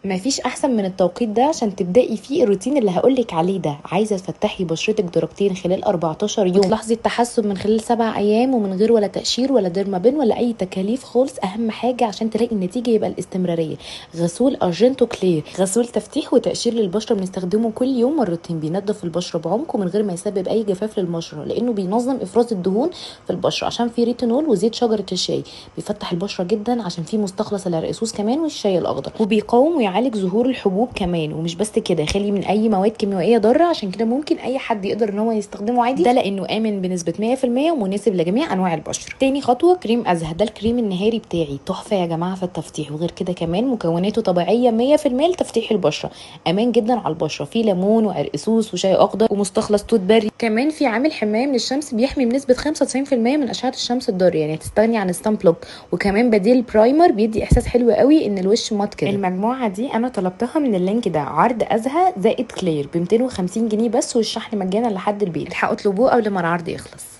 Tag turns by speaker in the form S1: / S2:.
S1: مفيش احسن من التوقيت ده عشان تبداي فيه الروتين اللي هقولك عليه ده. عايزه تفتحي بشرتك درجتين خلال 14 يوم وتلاحظي التحسن من خلال 7 ايام ومن غير ولا تقشير ولا ديرمابين ولا اي تكاليف خالص. اهم حاجه عشان تلاقي النتيجه يبقى الاستمراريه. غسول ارجنتو كلير، غسول تفتيح وتقشير للبشره، بنستخدمه كل يوم مرتين. بينظف البشره بعمق ومن غير ما يسبب اي جفاف للبشره، لانه بينظم افراز الدهون في البشره عشان فيه ريتينول وزيت شجره الشاي. بيفتح البشره جدا عشان فيه مستخلص العرقسوس كمان والشاي الاخضر، وبيقاوم ويعالج ظهور الحبوب كمان. ومش بس كده، خالي من اي مواد كيميائيه ضاره، عشان كده ممكن اي حد يقدر ان هو يستخدمه عادي، ده لانه امن بنسبه 100% ومناسب لجميع انواع البشره. تاني خطوه كريم ازهى، ده الكريم النهاري بتاعي، تحفه يا جماعه في التفتيح. وغير كده كمان مكوناته طبيعيه 100% لتفتيح البشره، امان جدا على البشره. فيه ليمون وعرقسوس وشاي اخضر ومستخلص توت بري، كمان في عامل حمايه من الشمس بيحمي بنسبه 95% من اشعه الشمس الضاره، يعني هتستغني عن ستان بلوك. وكمان بديل برايمر بيدي احساس حلو قوي ان الوش مات كده. المجموعه دي انا طلبتها من اللينك ده، عرض ازهى زائد كلير ب 250 جنيه بس، والشحن مجانا لحد البيت. الحقوا اطلبوه قبل ما العرض يخلص.